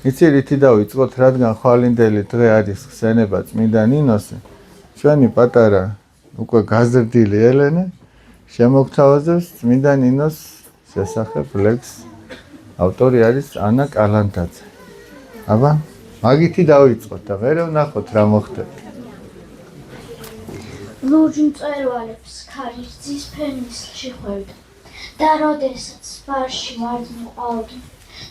იცი რითი დავიწყოთ, რადგან ხვალინდელი დღე არის ხსენება წმინდა ნინოსი, ჩვენი პატარა უკვე გაზრდილი ელენე შემოგთავაზებს წმინდა ნინოს შესახებ ლექსს. ავტორი არის ანა კალანდაძე. აბა, მაგითი დავიწყოთ და მერე ვნახოთ რა მოხდება. ლურჯ მწვერვალებს ქარის ძისფერნისლში ხვევდა და როდესაც ბარში ვარდნი ყვაოდნენ,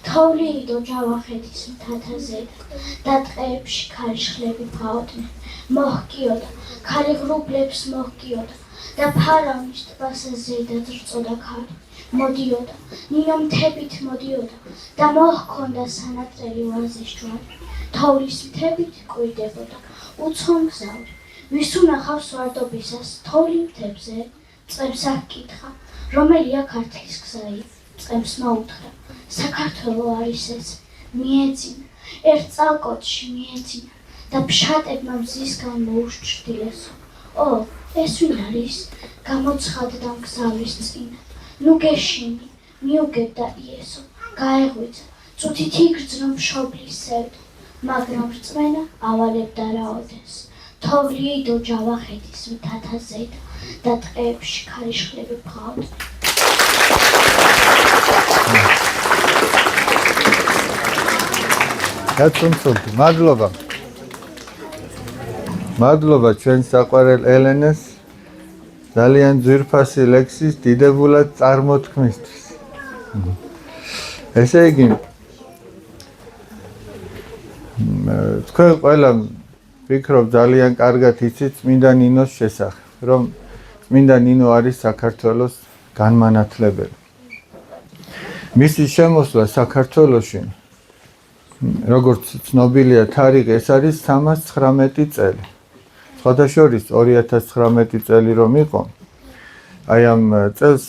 თოვლიდო ჯავახეთის მთათა ზედა და ტყეებში ქარიშხლები ფაოდნენ, მოჰკიოდა, ქარი ღრუბლებს მოჰკიოდა და ფარავნის ტბასა ზედად რწოდა ქარი. მოდიოდა, ნინო მთებით მოდიოდა და მოჰქონდა სანატრელი ვაზის ჯვარი. თოვლის მთებით კვირდებოდა, უცომ გზავრი. ვის უნახავს ვარდობისას თოვლი მთებზე? წყებს აკითხა, რომელია ქართლის გზაი? წყებს მოუთხრა, საქართველო არის ეს, მიეძინა, ერთ წალკოტში მიეძინა და ფშატებმა მზისგან მოუშჭრდილესო. ო, ეს ვინ არის? გამოცხადდა მგზავრის წინა. ნუ გეშინი, მიუგებდა იესო, გაეღვიძა, წუთით იგრძნო მშობლის სევდა, მაგრამ რწმენა ავალებდა რაოდეს. თოვლიდო ჯავახეთის მთათა ზედა და ტყეებში ქარიშხლები ფაოდნენ. გაწუნწობდი, მადლობა. მადლობა ჩვენ საყვარელ ელენეს ძალიან ძვირფასი ლექსის დიდებულად წარმოთქმისთვის. ესე იგი, თქვენ ყველა ვფიქრობ ძალიან კარგად იცით წმინდა ნინოს შესახებ, რომ წმინდა ნინო არის საქართველოს განმანათლებელი. მისი შემოსვლა საქართველოში, როგორც ცნობილია თარიღი, ეს არის 319 წელი. სხვათა შორის 2019 წელი რომ იყო, აი ამ წელს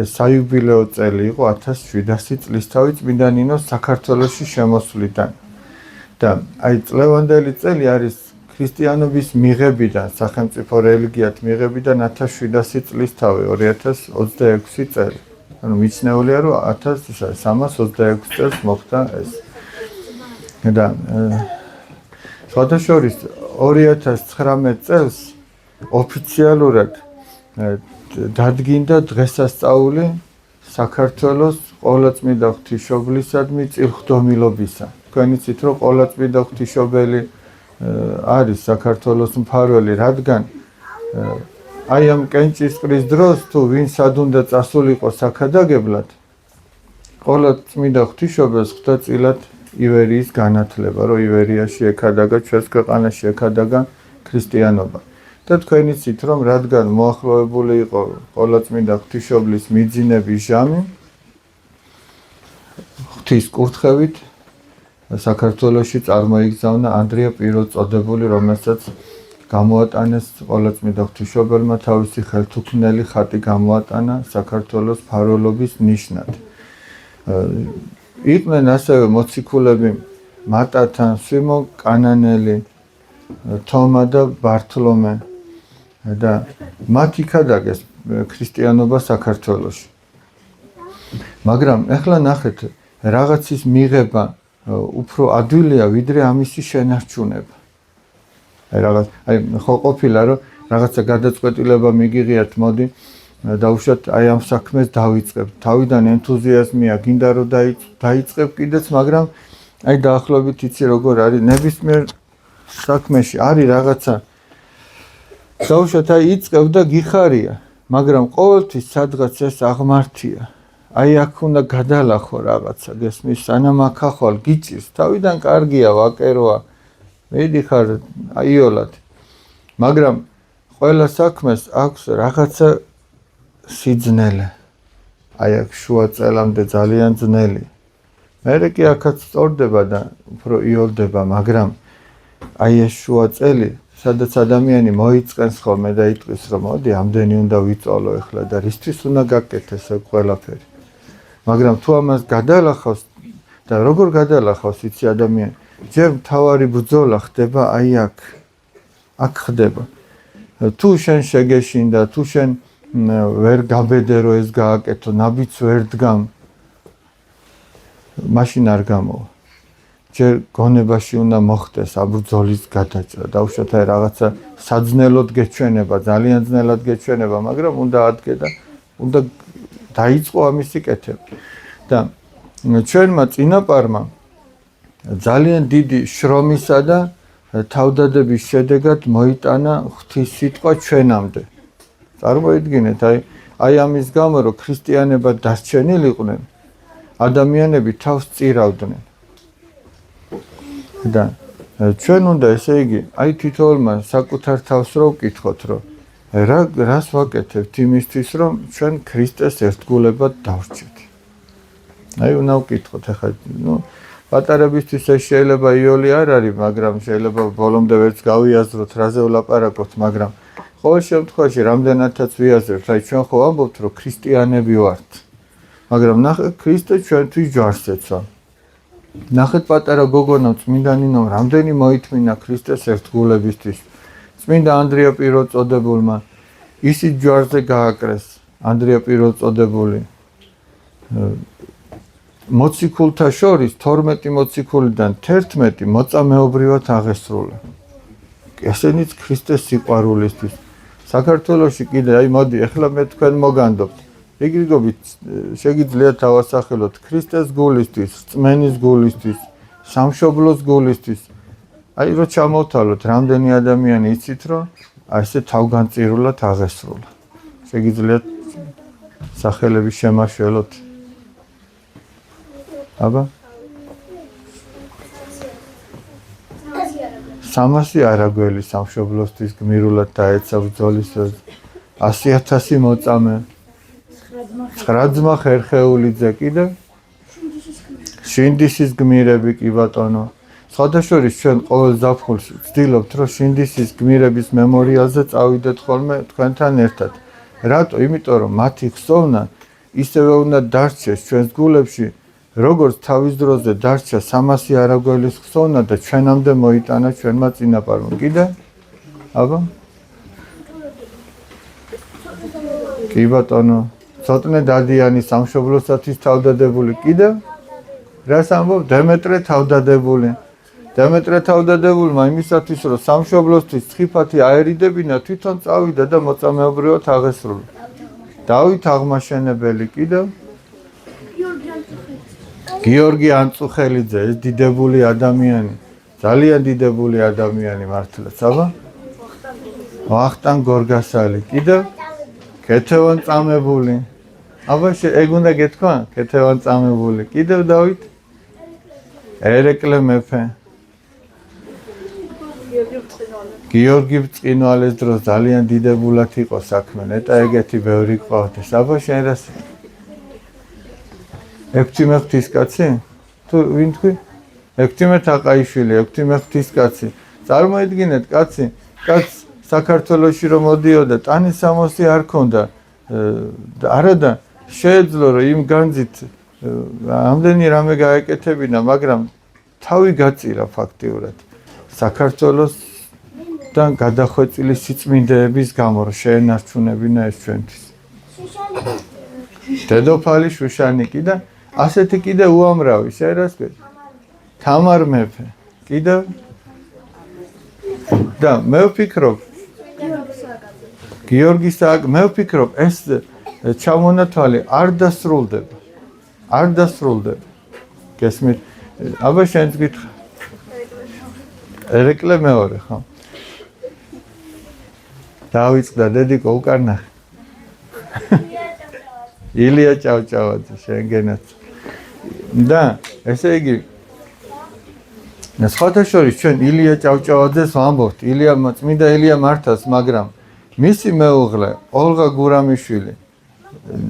ეს საიუბილეო წელი იყო 1700 წლისთავი წმინდა ნინოს საქართველოში შემოსვლიდან. და აი წლევანდელი წელი არის ქრისტიანობის მიღებიდან, სახელმწიფო რელიგიად მიღებიდან 1700 წლისთავი 2026 წელი. ანუ მიჩნეულია, რომ 1326 წელს მოხდა ეს. და სხვათა შორის 2019 წელს ოფიციალურად დადგინდა დღესასწაული საქართველოს ყოვლადწმიდა ღვთისმშობლისადმი წილხვდომილობისა. თქვენ იცით, რომ ყოვლადწმიდა ღვთისმშობელი არის საქართველოს მფარველი, რადგან აი ამ კენჭისყრის დროს თუ ვინც ad უნდა წასულიყო საქადაგებლად, ყოვლადწმიდა ღვთისმშობელს ხვდა წილად ივერიის განათლება, რომ ივერიაში ექადაგა, ჩვენს ქვეყანაში ექადაგა ქრისტიანობა. და თქვენ იცით, რომ რადგან მოახლოებული იყო ყოვლადწმიდა ღვთისმშობლის მიძინების ჟამი, ღვთის კურთხევით საქართველოში წარმოიგზავნა ანდრია პირველწოდებული, რომელსაც გამოატანეს ყოვლადწმიდა ღვთისმშობელმა თავისი ხელთუქმნელი ხატი გამოატანა საქართველოს მფარველობის ნიშნად. იყვნენ ასევე მოციქულები მატათან, სვიმონ კანანელი, თომა და ბართლომე და მათ იქადაგეს ქრისტიანობა საქართველოში. მაგრამ ახლა ნახეთ, რაღაცის მიღება უფრო ადვილია, ვიდრე ამისი შენარჩუნება. აი ხო ყოფილა, რომ რაღაცა გადაწყვეტილება მიგიღიათ, მოდი დავუშვათ აი ამ საქმეს დავიწყებთ. თავიდან ენთუზიაზმია, გინდა რომ დაიწყებ კიდეც, მაგრამ აი დაახლოებით იცი როგორ არის ნებისმიერ საქმეში არის რაღაცა. დავუშვათ აი იწყებ და გიხარია, მაგრამ ყოველთვის სადღაც ეს აღმართია. აი აქ უნდა გადალახო რაღაცა, გესმის, სანამ აქ ახვალ გიწირს, თავიდან კარგია, ვაკეროა, მიდიხარ აიოლად. მაგრამ ყველა საქმეს აქვს რაღაცა სიძნელე. აი აქ შუა წელამდე ძალიან ძნელი. მერე კი აქაც სწორდება და უფრო იოლდება, მაგრამ აი ეს შუა წელი, სადაც ადამიანი მოიწყენს ხოლმე და იტყვის, რომ მოდი, ამდენი უნდა ვიწოლო ახლა და რისთვის უნდა გაკეთეს ეს ყველაფერი. მაგრამ თუ ამას გადალახავს და როგორ გადალახავს, იცი ადამიანი, ჯერ მთავარი ბრძოლა ხდება აი აქ. აქ ხდება. თუ შენ შეგეშინდა, თუ შენ ვერ გაბედე რომ ეს გააკეთო, ნაბიჯს ვერ დგამ, მაშინ არ გამოვა. ჯერ გონებაში უნდა მოხდეს აბრძოლის გადაჭრა. დაუშვათ აი რაღაცა საძნელოდ გეჩვენება, ძალიან ძნელად გეჩვენება, მაგრამ უნდა ადგე და უნდა დაიწყო ამისი კეთება. და ჩვენმა წინაპარმა ძალიან დიდი შრომისა და თავდადების შედეგად მოიტანა ღვთის სიტყვა ჩვენამდე. წარმოიდგინეთ, აი ამის გამო, რომ ქრისტიანებად დასჩენილიყვნენ, ადამიანები თავს წირავდნენ. და ჩვენ უნდა ესე იგი, აი თითოეულმა საკუთარ თავს რო ვკითხოთ, რომ რას ვაკეთებთ იმისთვის, რომ ჩვენ ქრისტეს ერთგულებად დავრჩეთ. აი უნდა ვკითხოთ ახლა, პატარებისთვის ეს შეიძლება იოლი არ არის, მაგრამ შეიძლება ბოლომდე ვერც გავიაზროთ, რაზე ვლაპარაკოთ, მაგრამ ყოველ შემთხვევაში რამდენადაც ვიაზრებთ, აი ჩვენ ხო ამბობთ, რომ ქრისტიანები ვართ. მაგრამ ნახეთ, ქრისტე ჩვენთვის ჯვარს ეცვა. ნახეთ პატარა გოგონამ, წმინდა ნინომ, რამდენი მოითმინა ქრისტეს ერთგულებისთვის. წმინდა ანდრია პირველწოდებულმა ისიც ჯვარზე გააკრეს, ანდრია პირველწოდებული. მოციქულთა შორის 12 მოციქულიდან 11 მოწამეობრივად აღესრულა. ესენიც ქრისტეს სიყვარულისთვის. საქართველოში კიდე აი მოდი, ახლა მე თქვენ მოგანდობთ. რიგრიგობით შეგიძლიათ ავასახელოთ ქრისტეს გულისთვის, რწმენის გულისთვის, სამშობლოს გულისთვის. აი რო ჩამოვთვალოთ, რამდენი ადამიანი იცით, რომ აი ესე თავგანწირულად აღესრულა. შეგიძლიათ სახელები შემაშველოთ. აბა 300 არაგველი სამშობლოსთვის გმირულად დაეცა ბრძოლის 100,000 მოწამე 9 ძმა ხერხეულიძე კიდე შინდისის გმირები კი ბატონო. სხვადასხვა ჩვენ ყოველ ზაფხულს ვცდილობთ, რომ შინდისის გმირების მემორიალზე წავიდეთ ხოლმე თქვენთან ერთად. რატო? იმიტომ რომ მათი ხსოვნა ისევე უნდა დარჩეს ჩვენს გულებში, როგორც თავის დროზე დარჩა 300 არაგველის ხსოვნა და ჩვენამდე მოიტანა ჩვენმა წინაპარმა. კიდე? აბა? კი ბატონო, ცოტნე დადიანი სამშობლოსათვის თავდადებული. კიდე? რას ამბობ? დემეტრე თავდადებული. დემეტრე თავდადებულმა იმისათვის, რომ სამშობლოსთვის ცხიფათი აერიდებინა, თვითონ წავიდა და მოწამეობრივად აღესრულა. დავით აღმაშენებელი. კიდე? გიორგი ანწუხელიძე, ეს დიდებული ადამიანი, ძალიან დიდებული ადამიანი მართლაც, აბა? ვახტანგ გორგასალი, კიდე? ქეთევან წამებული. აბა ეგ უნდა გეთქვა? ქეთევან წამებული. კიდევ დავით? ერეკლე მეფე. გიორგი ბწყინვალეს დროს ძალიან დიდებულად იყო საქმე, ნეტა ეგეთი ბევრი ყავდეს. აბა შენ რას? ექვთიმე ღვთისკაცი? თუ ვინ თქვი? ექვთიმე თაყაიშვილი, ექვთიმე ღვთისკაცი. წარმოიდგინეთ, კაცი საქართველოში რომ მოდიოდა, ტანისამოსი არ ქონდა. არადა შეეძლო რომ იმ განძით ამდენი რამე გაეკეთებინა, მაგრამ თავი გაწირა ფაქტიურად. საქართველოსთან გადახვეწილი სიწმინდეების გამო რომ შეენარჩუნებინა ეს ჩვენთვის. დედოფალი შუშანიკი და ასეთი კიდე უამრავი, შენ თამარ მეფე. კიდე? და მე ვფიქრობ, გიორგი სააკაძე, მე ვფიქრობ, ეს ჩამონათვალი არ დასრულდება. არ დასრულდება. გესმით? აბა შენც გითხრა. ერეკლე მეორე, ხო? დავიწყდა დედიკო უკან ნახე. ილია ჭავჭავაძე, შენგენაც. და ესე იგი სხვადასხვა ჩვენ ილია ჭავჭავაძეს ვამბობთ, წმინდა ილია მართას, მაგრამ მისი მეუღლე ოლღა გურამიშვილი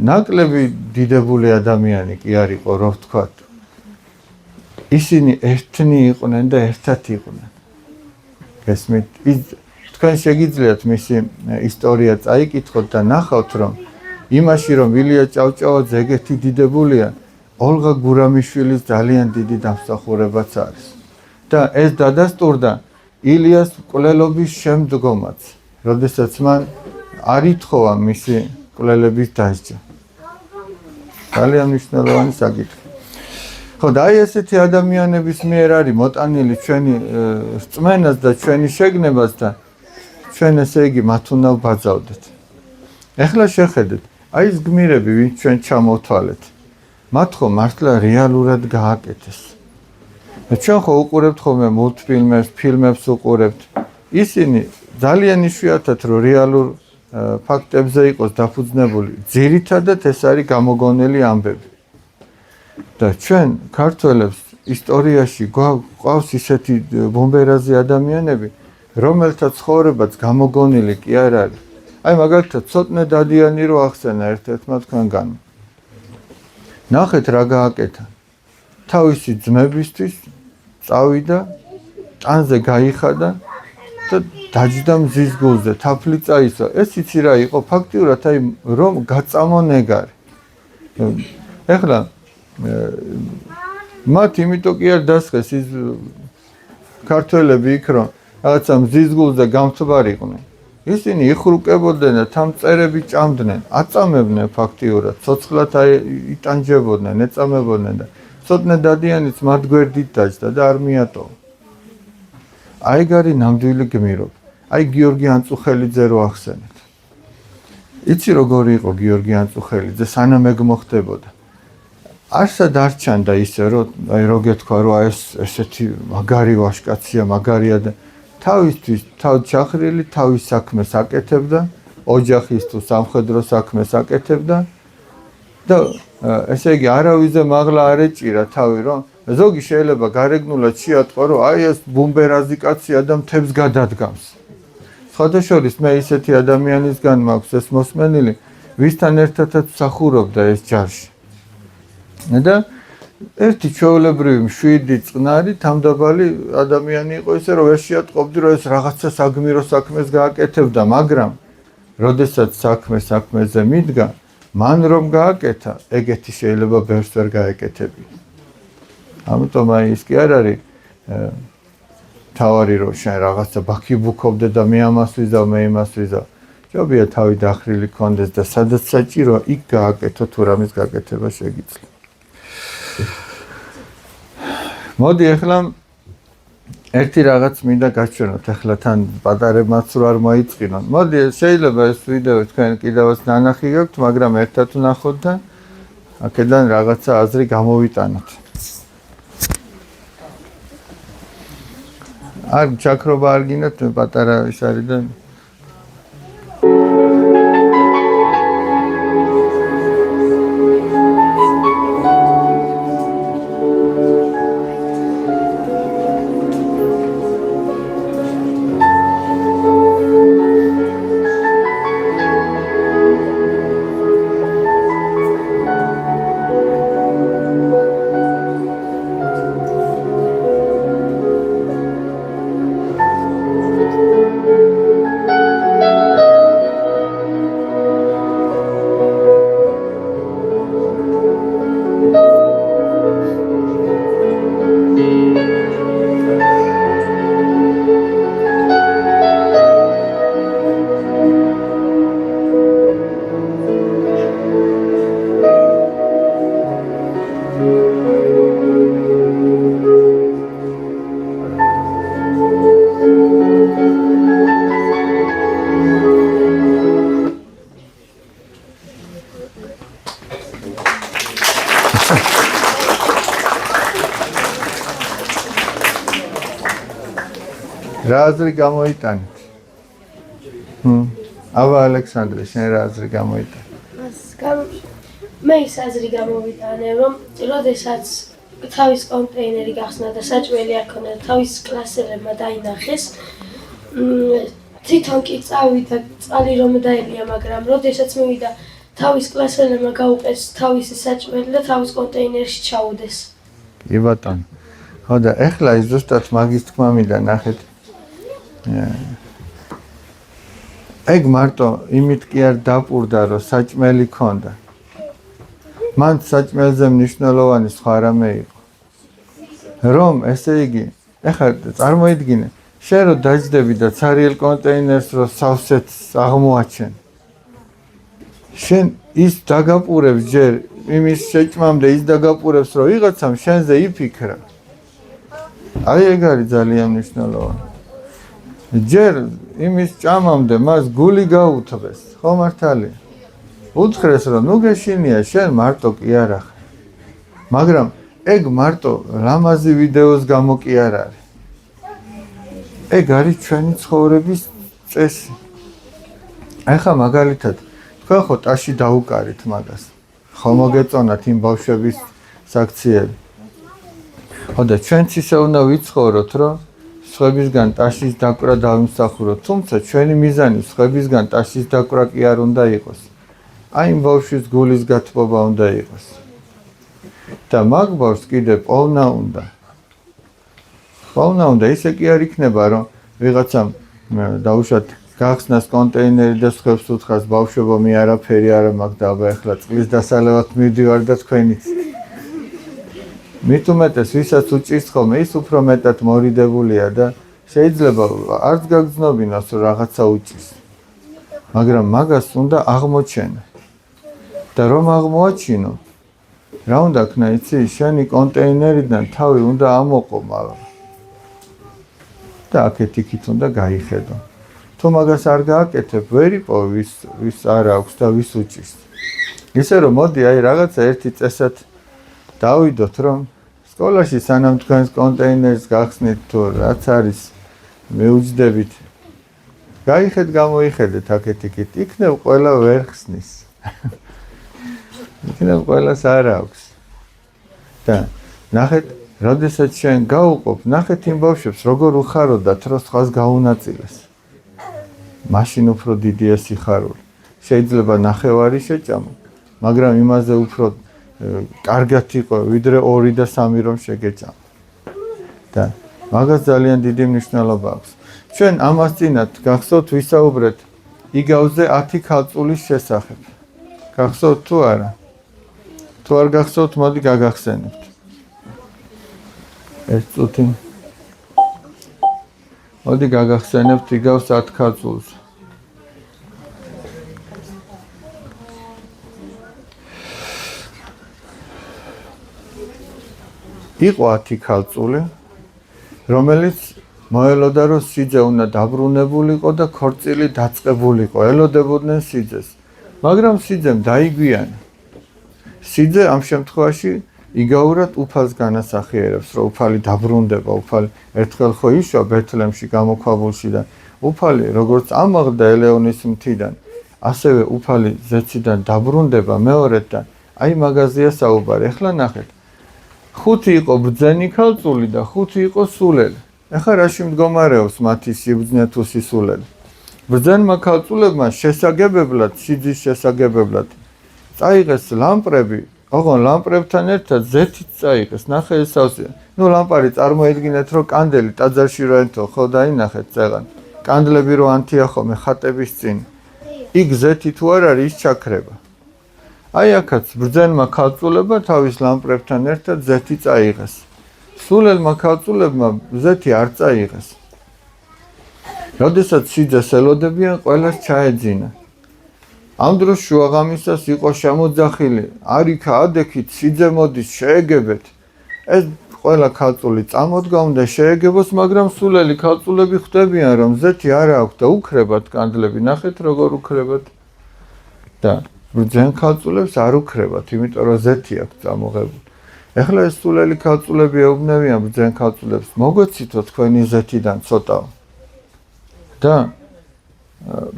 ნაკლები დიდებული ადამიანი კი არ იყო, რო ვთქვათ. ისინი ერთნი იყვნენ და ერთად იყვნენ. გესმით? თქვენ შეგიძლიათ მისი ისტორია წაიკითხოთ და ნახავთ, რომ იმაში რომ ილია ჭავჭავაძე ეგეთი დიდებულია, ოლღა გურამიშვილის ძალიან დიდი დამსახურებაც არის. და ეს დადასტურდა ილიას მკვლელობის შემდგომაც, როდესაც მან არ ითხოვა მისი მკვლელების დასჯა. ძალიან მნიშვნელოვანი საკითხი. ხო და აი ესეთი ადამიანების მიერ არის მოტანილი ჩვენი რწმენას და ჩვენი შეგნებას და ჩვენ ესე იგი მათ უნდა ვბაძავდეთ. ეხლა შეხედეთ, აი ეს გმირები, ვინც ჩვენ ჩამოვთვალეთ, მათ ხო მართლა რეალურად გააკეთეს. ჩვენ ხო უყურებთ ხოლმე მულტფილმებს, ფილმებს უყურებთ. ისინი ძალიან იშვიათად რომ რეალურ ფაქტებზე იყოს დაფუძნებული. ძირითადად ეს არის გამოგონილი ამბები. და ჩვენ ქართველებს ისტორიაში გვყავს ისეთი ბომბერაზი ადამიანები, რომელთა ცხოვრებაც გამოგონილი კი არ არის. აი მაგალითად ცოტნე დადიანი რო ახსენა ერთ-ერთმა თქვენგან. ნახეთ რა გააკეთა. თავისი ძმებისთვის წავიდა, ტანზე გაიხადა და დაჯდა მზის გულზე, თაფლი წაისვა. ეს იცი რა იყო? ფაქტიურად აი რომ გაწამო ნეგარი. ეხლა მათ იმიტომ კი არ დასხეს ის ქართველები იქ რომ რაღაცა მზის გულზე გამთბარიყვნენ. ისინი იხრუკებოდნენ და თან მწერები ჭამდნენ, აწამებდნენ ფაქტიურად, ცოცხლად იტანჯებოდნენ, ეწამებოდნენ და ცოტნე დადიანიც მათ გვერდით დაჯდა და არ მიატოვა. აი გარი ნამდვილი გმირობა. აი გიორგი ანწუხელიძე რო ახსენეთ. იცი როგორი იყო გიორგი ანწუხელიძე, სანამ ეგ მოხდებოდა. არსად არ ჩანდა ისე რომ აი რო გეთქვა რომ ეს ესეთი მაგარი ვაჟკაცია, მაგარია და თავისთვის თავ ჩახრილი თავის საქმეს აკეთებდა, ოჯახის თუ სამხედრო საქმეს აკეთებდა და ესე იგი არავიზე მაღლა არ ეჭირა თავი რომ ზოგი შეიძლება გარეგნულად შეატყო რომ აი ეს ბუმბერაზი კაცია და მთებს გადადგამს. სხვადასხვის მე ისეთი ადამიანისგან მაქვს ეს მოსმენილი, ვისთან ერთადაც მსახურობდა ეს ჯარში. და ერთი ჩვეულებრივი მშვიდი წყნარი თავდაბალი ადამიანი იყო ისე რომ ვერ შეატყობდი რომ ეს რაღაცა საგმირო საქმეს გააკეთებდა, მაგრამ როდესაც საქმეზე მიდგა, მან რომ გააკეთა, ეგეთი შეიძლება ბევრს ვერ გაეკეთებინა. ამიტომ აი ის კი არ არის თავარი რომ შენ რაღაცა ბაქიბუქობდე და მე ამას ვიზავ, მე იმას ვიზავ. ჯობია თავი დახრილი კონდეს და სადაც საჭირო იქ გააკეთო თუ რამის გაკეთება შეგიძლია. მოდი ახლა ერთი რაღაც მინდა გაჩვენოთ, ახლა თან პატარებმაც რო არ მოიწყინონ. მოდი შეიძლება ეს ვიდეო თქვენ კიდევაც ნანახი გაქვთ, მაგრამ ერთად ვნახოთ და აქედან რაღაცა აზრი გამოვიტანოთ. არ ჩაქრობა არ გინდათ, პატარა ის არის და რა აზრი გამოიტანეთ? აბა ალექსანდრე, შენ რა აზრი გამოიტანე? მე ის აზრი გამოვიტანე, რომ როდესაც თავის კონტეინერი გახსნა და საჭმელი არ ქონდა, თავის კლასელებმა დაინახეს, თვითონ კი წავიდა წყალი რომ დაელია, მაგრამ როდესაც მივიდა თავის კლასელებმა გაუყეს თავისი საჭმელი და თავის კონტეინერში ჩაუდეს. კი ბატონო. ხო და ეხლა ის ზუსტად მაგის თქმა მინდა ნახეთ. ეგ მარტო იმით კი არ დაპურდა, რომ საჭმელი ქონდა. მან საჭმელზე მნიშვნელოვანი სხვა რამე იყო. რომ ესე იგი, ეხლა წარმოიდგინე, შენ რო დაჯდები და ცარიელ კონტეინერს რო სავსეთს აღმოაჩენ. შენ ის დაგაპურებს ჯერ იმის შეჭმამდე ის დაგაპურებს, რომ ვიღაცამ შენზე იფიქრა. აი ეგ არის ძალიან მნიშვნელოვანი. ჯერ იმის ჭამამდე მას გული გაუთბეს, ხო მართალია? უთხრეს, რომ ნუ გეშინია, შენ მარტო კი არ ახ. მაგრამ ეგ მარტო ლამაზი ვიდეოს გამო კი არ არის. ეგ არის ჩვენი ცხოვრების წესი. ახლა მაგალითად, თქვენ ხო ტაში დაუკარით მაგას. ხო მოგეწონათ იმ ბავშვების საქციელი. ხო და ჩვენც ისე უნდა ვიცხოვროთ, რომ სხვებისგან ტაშის დაკვრა დავიმსახუროთ, თუმცა ჩვენი მიზანი სხვებისგან ტაშის დაკვრა კი არ უნდა იყოს. აი იმ ბავშვის გულის გათბობა უნდა იყოს. და მაგ ბავშვს კიდე პოვნა უნდა. ისე კი არ იქნება, რომ ვიღაცამ დაუშვათ გახსნას კონტეინერი და სხვებს უთხარს ბავშვებო მე არაფერი არ მაქვს და აბა ეხლა წყლის დასალევად მივდივარ და თქვენიც. მით უმეტეს ვისაც უჭირს ხოლმე ის უფრო მეტად მორიდებულია და შეიძლება არც გაგრძნობინოს რომ რაღაცა უჭირს. მაგრამ მაგას უნდა აღმოჩენო. და რომ აღმოაჩინო, რა უნდა ქნა იცი, შენი კონტეინერიდან თავი უნდა ამოყო მაგრამ. და აქეთ იქით უნდა გაიხედო. თუ მაგას არ გააკეთებ, ვერ იპოვ ვის არ აქვს და ვის უჭირს. ისე რომ მოდი აი რაღაცა ერთი წესად დავიდოთ, რომ სკოლაში სანამ თქვენს კონტეინერს გახსნით თუ რაც არის მეუჯდებით. გამოიხედეთ აქეთ იქით, იქნებ ყველა ვერ ხსნის. იქნებ ყველას არ აქვს. და ნახეთ, როდესაც შენ გაუყოფ, ნახეთ იმ ბავშვებს როგორ უხაროდათ, რომ სხვას გაუნაწილეს. მაშინ უფრო დიდია სიხარული. შეიძლება ნახევარი შეჭამო, მაგრამ იმაზე უფრო კარგად იყო, ვიდრე 2 და 3 რომ შეგეჭამო. და მაგას ძალიან დიდი მნიშვნელობა აქვს. ჩვენ ამას წინათ გახსოვთ ვისაუბრეთ იგავზე 10 ქალწულის შესახებ. გახსოვთ თუ არა? თუ არ გახსოვთ, მოდი გაგახსენებთ. ეს წუთი. მოდი გაგახსენებთ იგავს 10 ქალწულს. იყო 10 ქალწული, რომელიც მოელოდა, რომ სიძე უნდა დაბრუნებულიყო და ქორწილი დაწყებულიყო, ელოდებოდნენ სიძეს. მაგრამ სიძემ დაიგვიანა. სიძე ამ შემთხვევაში იგაურად უფალს განასახიერებს, რომ უფალი დაბრუნდება, უფალი ერთხელ ხო იშვა ბეთლემში გამოქვაბულში და უფალი როგორც ამაღლდა ელეონის მთიდან, ასევე უფალი ზეციდან დაბრუნდება მეორედან. აი მაგაზია საუბარი. ახლა ნახეთ. 5 იყო ბრძენი ქალწული და 5 იყო სულელი. ახლა რაში მდგომარეობს მათი სიბრძნე თუ სისულელი? ბრძენმა ქალწულებმა შესაგებებლად, სიძის შესაგებებლად წაიღეს ლამპრები, ოღონ ლამპრებთან ერთად ზეთით წაიღეს. ნახე ეს სავსე. ნუ ლამპარი წარმოედგინეთ, რომ კანდელი ტაძარში რო ეთო, ხო დაინახეთ წეღან. კანდლები რო ანთია ხოლმე ხატების წინ. იქ ზეთი თუ არ არის, ის ჩაქრება. აი აქაც ბრძენმა ქალწულებმა თავის ლამპრებთან ერთად ზეთი წაიღეს. სულელმა ქალწულებმა ზეთი არ წაიღეს. როდესაც სიძეს ელოდებიან, ყველას ჩაეძინა. ამ დროს შუაღამისას იყო შემოძახილი, არიქა ადექით სიძე მოდის, შეეგებეთ. ეს ყველა ქალწული წამოდგა უნდა შეეგებოს, მაგრამ სულელი ქალწულები ხვდებიან, რომ ზეთი არ აქვს და უქრებათ კანდლები. ნახეთ როგორ უქრებათ. და ბრძენ ქალწულებს არ უქრებათ, იმიტომ რომ ზეთი აქვს წამოღებული. ეხლა ეს სულელი ქალწულები ეუბნებიან ბრძენ ქალწულებს, მოგვეცითო თქვენი ზეთიდან ცოტა. და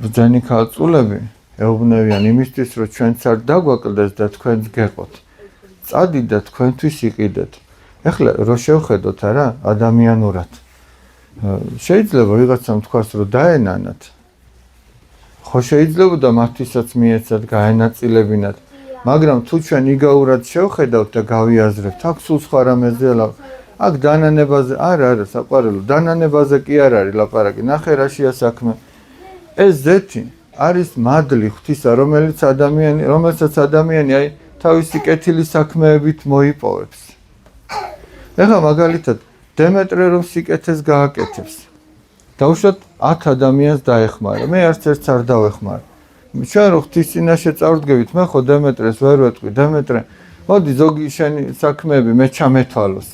ბრძენი ქალწულები ეუბნებიან იმისთვის, რომ ჩვენც არ დაგვაკლდეს და თქვენც გეყოთ. წადით და თქვენთვის იყიდეთ. ეხლა რო შევხედოთ არა ადამიანურად. შეიძლება ვიღაცამ თქვას, რომ დაენანათ. ხო შეიძლებოდა მათთვისაც მიეცათ გაენაწილებინათ, მაგრამ თუ ჩვენ იგაურად შევხედავთ და გავიაზრებთ, აქ სულ სხვა რამეზეა ლაპარაკი. აქ დანანებაზე არა საყვარელო, დანანებაზე კი არ არის ლაპარაკი. ნახე რაშია საქმე. ეს ზეთი არის მადლი ღვთისა, რომელსაც ადამიანი აი თავისი კეთილი საქმეებით მოიპოვებს. ეხლა მაგალითად დემეტრე რომ სიკეთეს გააკეთებს. დაუშვათ 10 ადამიანს დაეხმარა. მე არც ერთს არ დავეხმარა. ჩვენ რო ღვთის წინაშე წავდგებით, მე ხო დემეტრეს ვერ ვეტყვი, დემეტრე, მოდი ზოგი შენი საქმეები მე ჩამეთვალოს.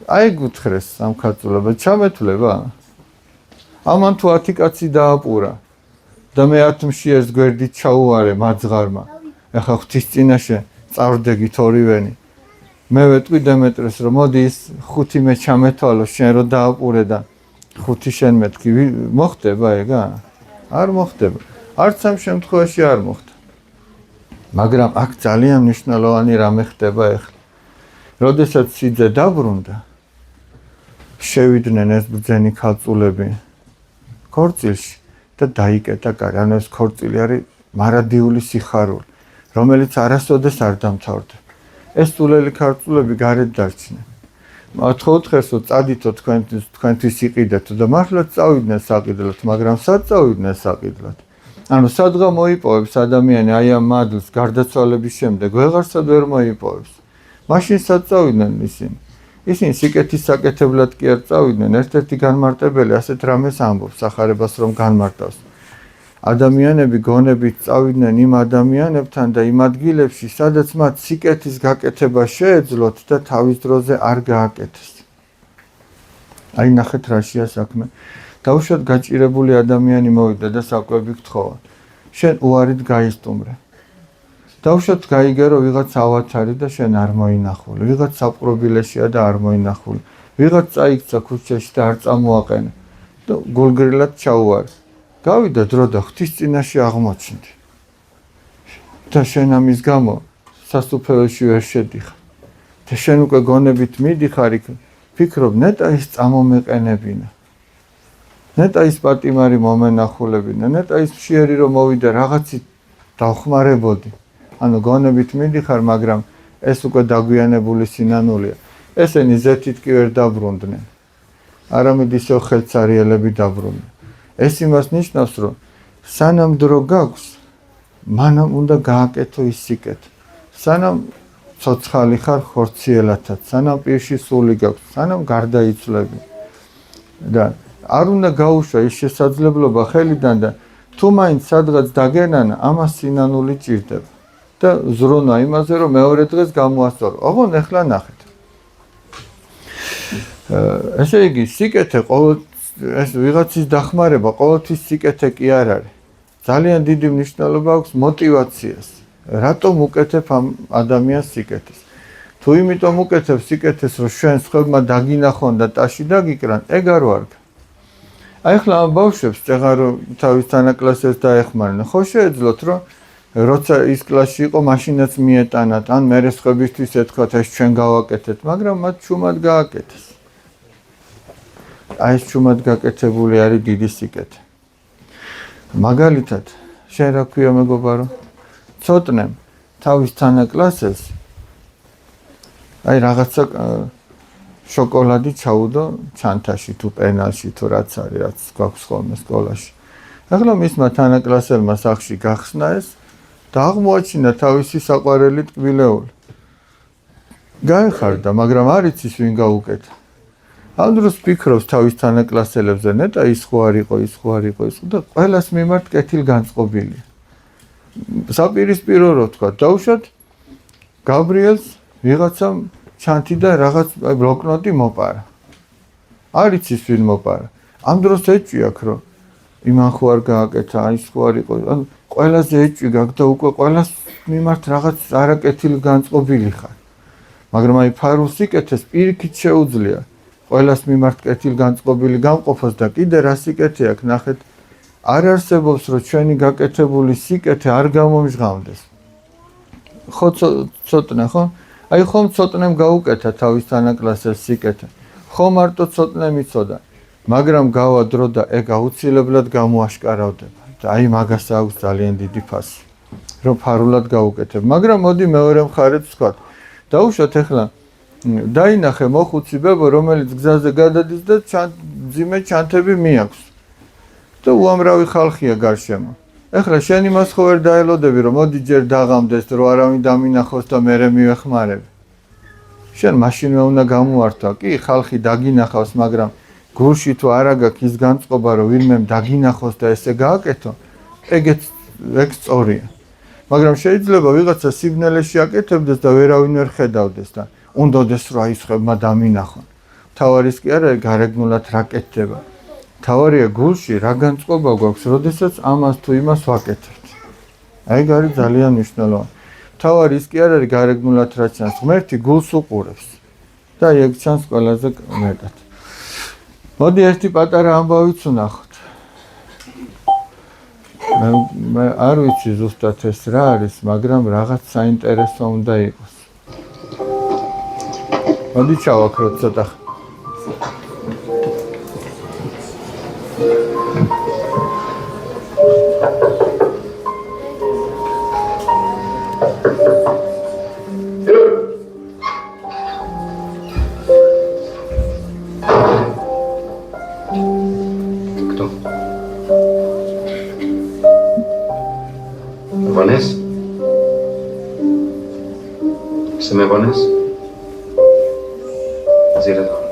აი გუთხრეს სამხატულობა, ჩამეთვლება. ამან თუ 10 კაცი დააპურა და მე 10 მშიერს გვერდით ჩაუვარე მაძღარმა. ეხა ღვთის წინაშე წავდგებით ორივენი. მე ვეტყვი დემეტრეს რომ მოდი ის 5 მე ჩამეთვალოს შენ რო დააპურე და 5 შენ მეთქი, მოხდება ეგა? არ მოხდება. არც ამ შემთხვევაში არ მოხდა. მაგრამ აქ ძალიან მნიშვნელოვანი რამე ხდება ახლა. როდესაც სიძე დაბრუნდა, შევიდნენ ეს ბრძენი ქალწულები ქორწილში და დაიკეტა კარი. ანუ ეს ქორწილი არის მარადიული სიხარული, რომელიც არასოდეს არ დამთავრდება. ეს წულელი ქალწულები გარეთ დარჩნენ. 4-4 რომ წადითო თქვენთვის იყიდეთო და მართლაც წავიდნენ საყიდლად, მაგრამ სად წავიდნენ საყიდლად? ანუ სადღა მოიპოვებს ადამიანი აი ამ მადლს გარდაცვალების შემდეგ, ვეღარსად ვერ მოიპოვებს. მაშინ სად წავიდნენ ისინი? ისინი სიკეთის საკეთებლად კი არ წავიდნენ. ერთ-ერთი განმარტებელი ასეთ რამეს ამბობს სახარებას რომ განმარტავს. ადამიანები გონებით წავიდნენ იმ ადამიანებთან და იმ ადგილებში, სადაც მათ სიკეთის გაკეთება შეეძლოთ და თავის დროზე არ გააკეთეს. აი ნახეთ რაშია საქმე. დაუშვათ გაჭირებული ადამიანი მოვიდა და საკვები გთხოვა. შენ უარით გაისტუმრე. დაუშვათ გაიგერო ვიღაც ავათარი და შენ არ მოინახული. ვიღაც საპყრობილეშია და არ მოინახული. ვიღაც წაიქცა ქუჩაში და არ წამოაყენა. და გულგრილად ჩაუარე. გავიდა დრო და ღვთის წინაშე აღმოჩნდი. და შენ ამის გამო სასუფეველში ვერ შედიხარ. და შენ უკვე გონებით მიდიხარ იქ, ფიქრობ ნეტა ის წამომეყენებინა. ნეტა ის პატიმარი მომენახულებინა, ნეტა ის მშიერი რომ მოვიდა რაღაცით დავხმარებოდი. ანუ გონებით მიდიხარ, მაგრამ ეს უკვე დაგვიანებული სინანულია. ესენი ზეთით კი ვერ დაბრუნდნენ. არამედ ისევ ხელცარიელები დაბრუნდნენ. ეს იმას ნიშნავს, რომ სანამ დრო გაქვს, მანამ უნდა გააკეთო ის სიკეთე. სანამ ცოცხალი ხარ ხორციელათაც, სანამ პირში სული გაქვს, სანამ გარდაიცვლები. და არ უნდა გაუშვა ის შესაძლებლობა ხელიდან და თუ მაინც სადღაც დაგენანა, ამას სინანული ჭირდება. და ზრუნა იმაზე, რომ მეორე დღეს გამოასწორო. ოღონ ეხლა ნახეთ. ესე იგი, სიკეთე ეს ვიღაცის დახმარება ყოველთვის სიკეთე კი არ არის. ძალიან დიდი მნიშვნელობა აქვს მოტივაციას. რატომ უკეთებ ამ ადამიანს სიკეთეს? თუ იმიტომ უკეთებ სიკეთეს, რომ შენ სხვებმა დაგინახონ და ტაში დაგიკრან, ეგ არ ვარგა. აი ახლა ამ ბავშვებს წეღარ თავის თანაკლასელს დაეხმარნენ. ხო შეეძლოთ, რომ როცა ის კლასში იყო, მაშინაც მიეტანათ, ან მერე სხვებისთვის ეთქვათ, ეს ჩვენ გავაკეთეთ, მაგრამ მათ ჩუმად გააკეთეს. აი ეს ჩუმად გაკეთებული არის დიდი სიკეთე. მაგალითად, შენ რა ქვია მეგობარო? ცოტნემ თავის თანაკლასელს აი რაღაცა შოკოლადი ჩაუდო ჩანთაში თუ პენალში თუ რაც არის, რაც გვაქვს ხოლმე სკოლაში. ახლა მისმა თანაკლასელმა სახში გახსნა ეს და აღმოაჩინა თავისი საყვარელი ტკბილეული. გაეხარდა, მაგრამ არ იცის ვინ გაუკეთა. ამ დროს ფიქრობს თავის თანაკლასელებზე, ნეტა ის ხო არ იყო, ის ხო არ იყო, ის და ყველას მიმართ კეთილგანწყობილია. საპირისპირო რო თქვა, დაუშვათ გაბრიელს ვიღაცამ ჩანთი და რაღაც ბლოკნოტი მოპარა. არ იცის ვინ მოპარა. ამ დროს ეჭვი აქვს, რომ იმან ხო არ გააკეთა, ის ხო არ იყო. ანუ ყველაზე ეჭვი გაქვს და უკვე ყველას მიმართ რაღაც არაკეთილგანწყობილი ხარ. მაგრამ აი ფარულ სიკეთეს პირიქით შეუძლია ყველას მიმართ კეთილგანწყობილი გამყოფოს და კიდე რა სიკეთე აქვს, ნახეთ, არ არსებობს, რომ ჩვენი გაკეთებული სიკეთე არ გამომჟღავდეს. ხო ცოტნე, ხო? აი ხომ ცოტნემ გაუკეთა თავის თანაკლასელს სიკეთე. ხო მარტო ცოტნემ იცოდა, მაგრამ გავა დრო და ეგ აუცილებლად გამოაშკარავდება. და აი მაგას აქვს ძალიან დიდი ფასი, რომ ფარულად გაუკეთებ. მაგრამ მოდი მეორე მხარეც ვთქვათ. დაუშვათ ახლა დაინახე მოხუცი ბებო, რომელიც გზაზე გადადის და ძიმე ჩანთები მიაქვს. და უამრავი ხალხია გარშემო. ეხლა შენ იმას ხო ვერ დაელოდები, რომ მოდი ჯერ დაღამდეს, რომ არავინ დამინახოს და მერე მივეხმარები. შენ მაშინვე უნდა გამოართვა. კი, ხალხი დაგინახავს, მაგრამ გულში თუ არა გაქვს ის განწყობა, რომ ვინმემ დაგინახოს და ესე გააკეთო, ეგეც ეგ სწორია. მაგრამ შეიძლება ვიღაცა სიბნელეში აკეთებდეს და ვერავინ ვერ ხედავდეს და უნდადეს რა ისხებმა დამინახონ. თავარის კი არა გარეგნულად რა კეთდება. თავარია გულში რა განწყობა გვაქვს, როდესაც ამას თუ იმას ვაკეთებთ. ეგ არის ძალიან მნიშვნელოვანი. თავარის კი არ არის გარეგნულად რა ჩანს, ღმერთი გულს უყურებს და ეგ ჩანს ყველაზე მეტად. მოდი ერთი პატარა ამბავიც ვნახოთ. მე არ ვიცი ზუსტად ეს რა არის, მაგრამ რაღაც საინტერესო უნდა იყოს. მოდი ჩავაქროთ ცოტა. Кто? ¿Pones? ¿Se me pones? Así era todo.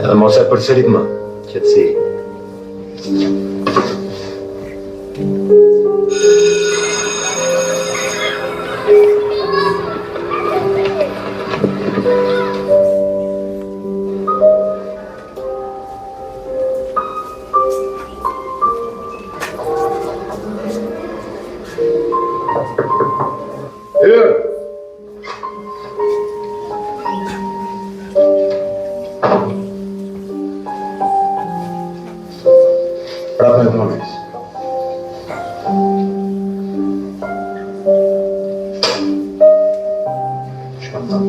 Vamos a por ese ritmo. Ya sí. Правда, понимаешь? Что там?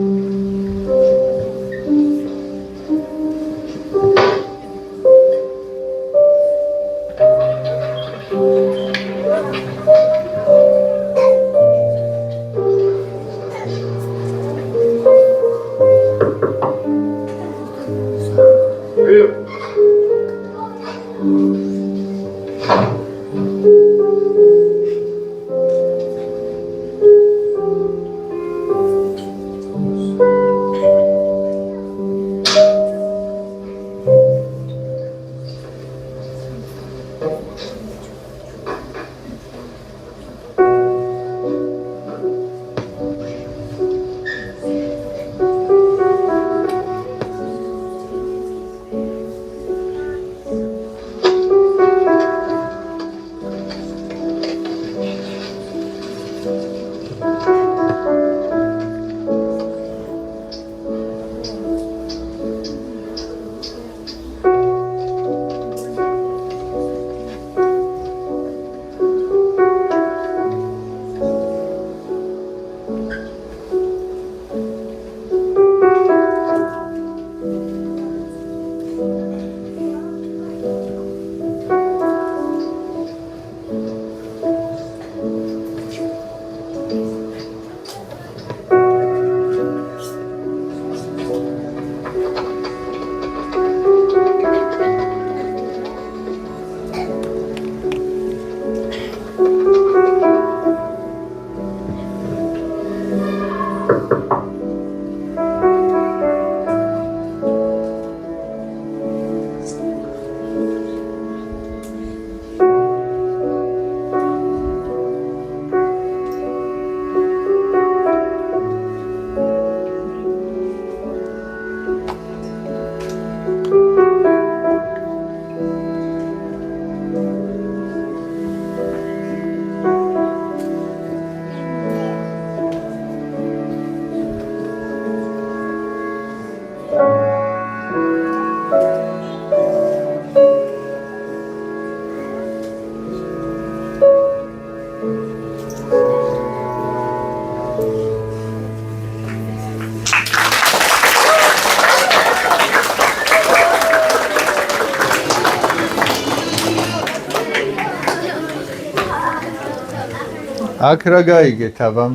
აქ რა გაიგეთ აბამ?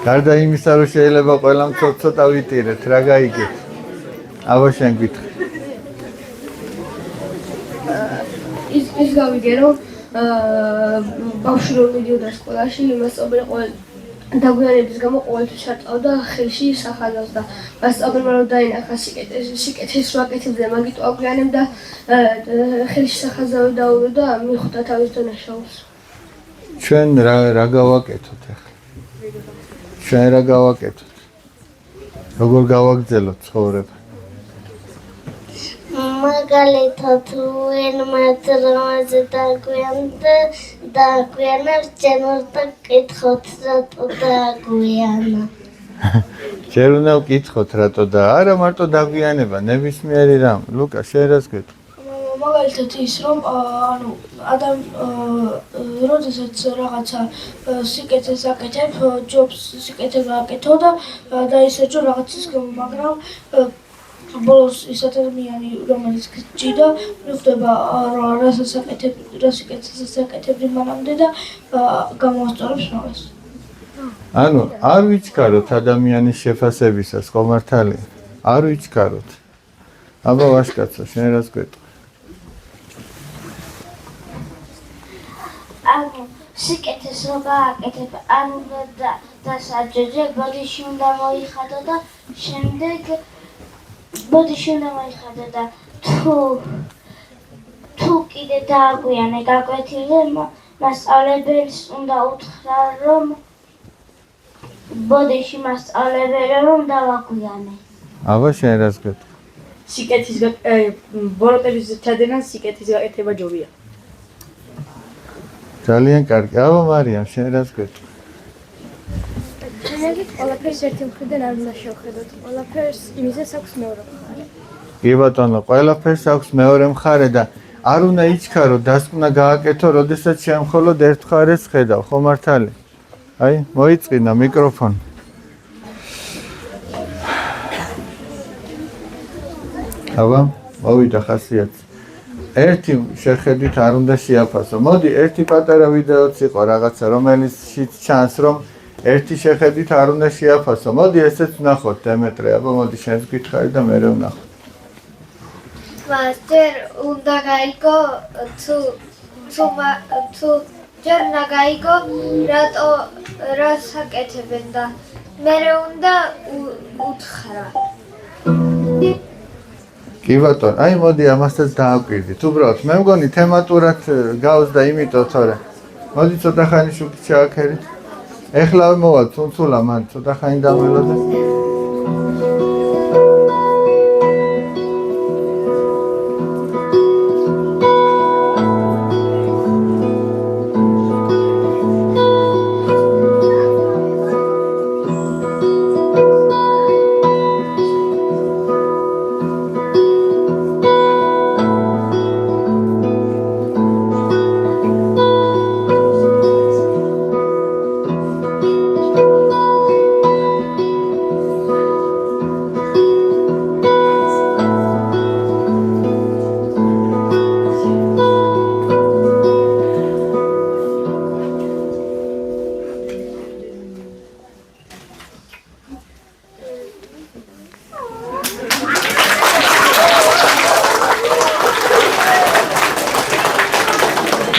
გარდა იმისა, რომ შეიძლება ყველამ ცოტა ვიტირეთ, რა გაიგეთ? აბა შენ გითხრი. ის გავიგე რომ ბავშვი რომ მიდიოდა სკოლაში, მასწავლებელი დაგვიანების გამო ყოველთვის ჩატავდა ხელში სახაზავს და მასწავლებელმა რომ დაინახა სიკეთეს რო აკეთებდა მაგით აგვიანებდა ხელში სახაზავი დაუვიდა და მიხვდა თავის დანაშაულს. ჩვენ რა გავაკეთოთ ახლა? ჩვენ რა გავაკეთოთ? როგორ გავაგრძელოთ ცხოვრება? მაგალითად ვინმე დროზე დაგვიანებს ჯერ უნდა ვკითხოთ რატო დაგვიანა. ჯერ უნდა ვკითხოთ რატო და არა მარტო დაგვიანება, ნებისმიერი რამ. ლუკა, შენ რას გეტყვი? მაგალითად ის რომ როდესაც რაღაცა სიკეთეს აკეთებ, ჯობს სიკეთება აკეთო და დაისაჯო რაღაცის გამო, მაგრამ ბოლოს ის ადამიანი რომელიც გჭირდა, მიხვდება რასაც აკეთებ, რა სიკეთეს აკეთებდი მანამდე და გამოასწორებს მაგას. ანუ არ ვიჩქაროთ ადამიანის შეფასებისას ხომართალი. არ ვიჩქაროთ. აბა ვაშკაცო, შენ რას გეტყვი? ანუ სიკეთეს რო გააკეთებ, არ უნდა დასაჯეჯე, ბოდიში უნდა მოიხადო და შემდეგ ბოდიში უნდა მოიხადო და თუ კიდე დააგვიანე გაკვეთილზე, მასწავლებელს უნდა უთხრა რომ ბოდიში მასწავლებელი რომ დავაგვიანე. აბა შენ რას გეტყვი? სიკეთის ბოროტების ჩადენა სიკეთის გაკეთება ჯობია. ძალიან კარგი. აბა მარიამ, შენ რას გეტყვი? შენებით ყველაფერს ერთი მხრიდან არ უნდა შევხედოთ. ყველაფერს იმისას აქვს მეორე მხარე. კი ბატონო, ყველაფერს აქვს მეორე მხარე და არ უნდა იჩქარო, დასკვნა გააკეთო, როდესაც შენ მხოლოდ ერთ მხარეს ხედავ, ხო მართალი? აი, მოიწყინა მიკროფონი. აბა, მოვიდა ხასიათი. ერთი შეხედვით არ უნდა შეაფასო. მოდი, ერთი პატარა ვიდეოც იყო რაღაცა, რომელშიც ჩანს, რომ ერთი შეხედვით არ უნდა შეაფასო. მოდი, ესეც ვნახოთ, დემეტრე, აბა, მოდი, შენს გითხარი და მე ვნახოთ. ჯერ უნდა გაიგო თუ ჯერ უნდა გაიგო რატო რას აკეთებენ და მერე უნდა უთხრა. კი ბატონო, აი მოდი ამასაც დააკვირდით. უბრალოდ მე მგონი თემატურად გავს და იმიტომ თორე. მოდი ცოტა ხანი შუქი ჩააქერით. ეხლა მოვალ თუნთულა მან ცოტა ხანი დამელოდე.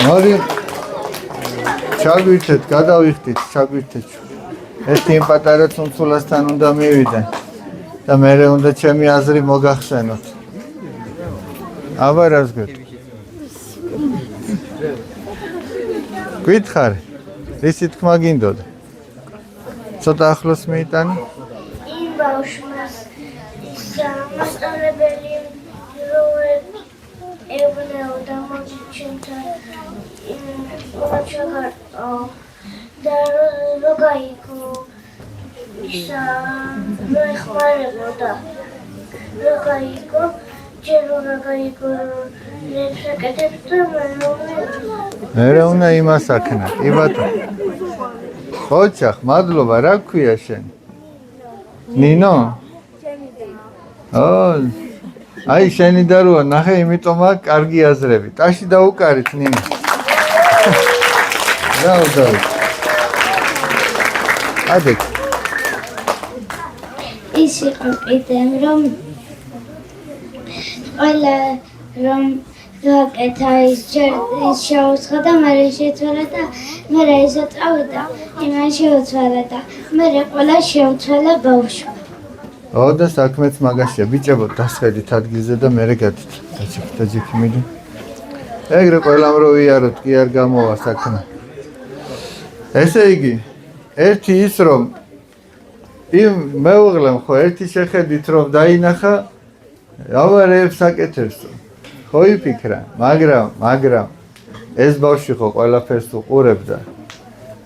მოდი ჩაგვირთეთ, გადავიხდით, ჩაგვირთეთ. ერთი იმ პატარა ცუნცულასთან უნდა მივიდე და მერე უნდა ჩემი აზრი მოგახსენოთ. აბა რას გეტყვი? გითხარი? რისი თქმა გინდოდა? ცოტა ახლოს მიიტანი? იმ ბავშვს მასწავლებელი რო ეუბნეოდა მოდი ჩემთან და რო გაიგო ისა რო ეხმარებოდა რო გაიგო ჯერ რო გაიგო რებს აკეთებს და მერე უნდა იმას აქნა, კი ბატონო. ოჩახ, მადლობა, რა გქვია შენ? ნინო? აი შენი და როა ნახე, იმიტომ აქ კარგი აზრები. ტაში დაუკარით ნინო. დავდავით. ადეკ. ის იყო კიდევ რომ გაკეთა ის შეუცხა და მე შეცვალა და მე ისე წავიდა იმან შეუცვალა და მე ყველა შეუცვალა ბავშვი. და საქმეც მაგაშია, ბიჭებო დასხედით ადგილზე და მე გათით. დაჯექი მიდი. ეგრე ყველამ რო ვიაროთ, კი არ გამოვა საქმე. ესე იგი, ერთი ის რომ იმ მეუღლემ ხო ერთი შეხედით რომ დაინახა ავარებს აკეთებს. ხო იფიქრა, მაგრამ ეს ბავშვი ხო ყველაფერს უყურებდა.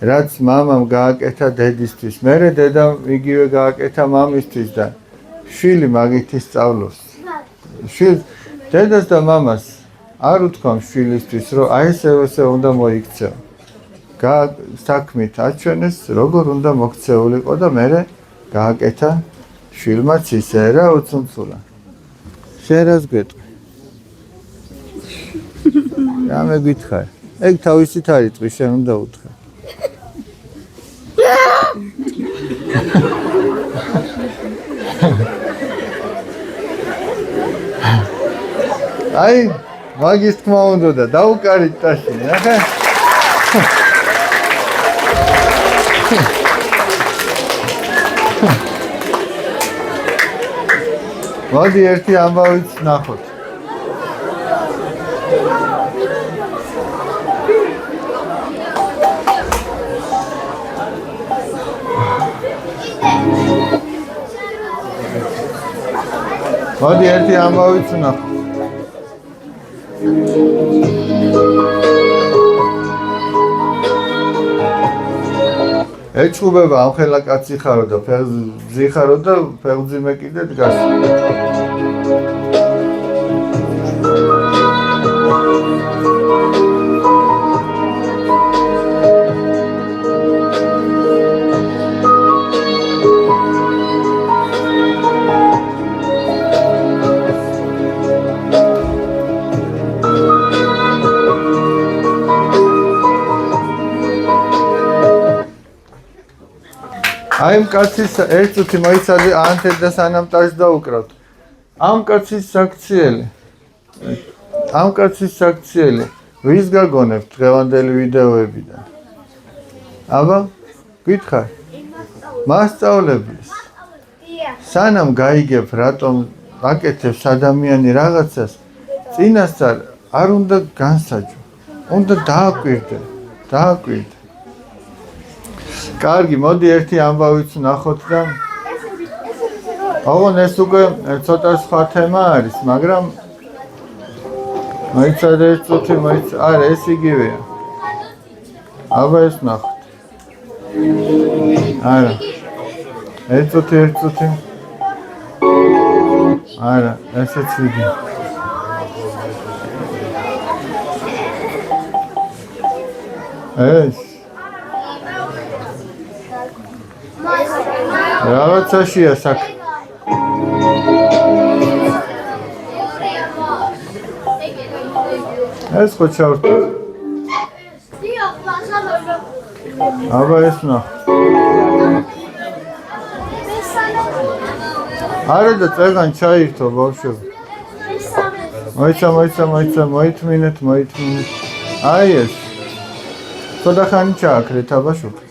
რაც მამამ გააკეთა დედისთვის, მერე დედამ იგივე გააკეთა მამისთვის და შვილი მაგით ისწავლოს. დედას და მამას არ უთქვამს შვილისთვის, რომ აი ესე უნდა მოიქცეო. საქმით აჩვენეს, როგორ უნდა მოქცეულიყო და მერე გააკეთა შვილმაც ისე რა უცუნცულა. შენ რას გვეტყვი? რა მე გითხარ? ეგ თავისით არ იტყვი, შენ უნდა უთხრა. აი, მაგის თქმა უნდა და დაუკარით ტაში, ახლა. მოდი ერთი ამბავიც ნახოთ. მოდი ერთი ამბავიც ნახოთ. ეჩუბება ამხელა კაცი ხარო და ფეხბზი ხარო და ფეხბზიმე კიდე დგას. აი ამ კაცის ერთ წუთი მოიცადე ანთეთ და სანამ ტაშს დაუკრავთ. ამ კაცის საქციელი ვის გაგონებთ დღევანდელი ვიდეოებიდან? აბა, გითხარ. მასწავლებლის. სანამ გაიგებ რატომ აკეთებს ადამიანი რაღაცას, წინასწარ არ უნდა განსაჯო. უნდა დააკვირდე. კარგი, მოდი ერთი ამბავიც ნახოთ და ოღონ ეს უკვე ცოტა სხვა თემა არის, მაგრამ მოიცადე ერთ წუთი, არა ეს იგივეა. აბა ეს ნახოთ. არა. ერთ წუთი. არა, ესეც ვიდი. ეს რაღაცაშია საქმე. ეს ხო ჩავრთო. აბა ეს ნახ. არა და წეგან ჩაირთო ბავშვები. მოითმინეთ. აი ეს. ცოტა ხანი ჩააქრეთ აბაშუქი.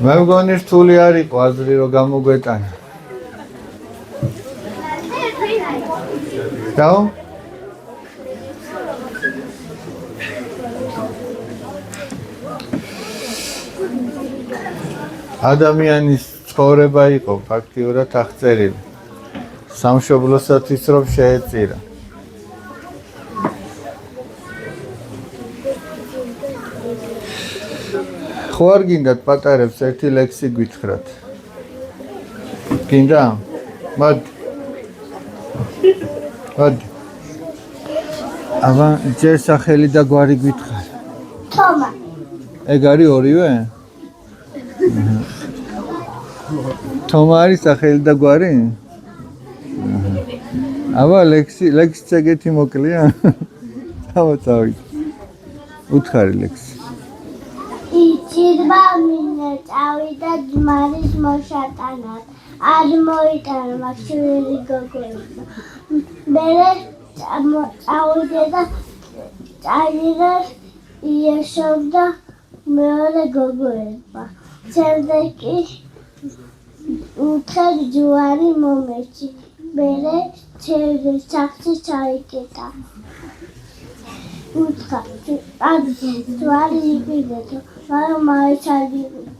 მე მგონი რთული არ იყო აზრი რომ გამოგვეტანა. დაო? ადამიანის ცხოვრება იყო ფაქტიურად აღწერილი. სამშობლოსათვის რომ შეეწირა. ხო არ გინდათ პატარებს ერთი ლექსი გვითხრათ? გინდა? მოდი. აბა ჯერ სახელი და გვარი გვითხრათ. თომა. ეგ არის ორივე? თომა არის სახელი და გვარი? აბა ლექსი ეგეთი მოკლია? დავწავით. უთხარი ლექსი. იჭირვა მინე წავიდა ძმარის მოშატანად. არ მოიტანა მაქსიმილი გოგოებმა. მერე წავიდა და წაიღეს იესობდა მეორე გოგოებმა. შემდეგ კი უთხარ ჯვარი მომეჭი. მერე სახლში ჩაიკეტა. უთხარ ჯვარი იპირდეთო, მაგრამ მაინც არ იპირდეთ.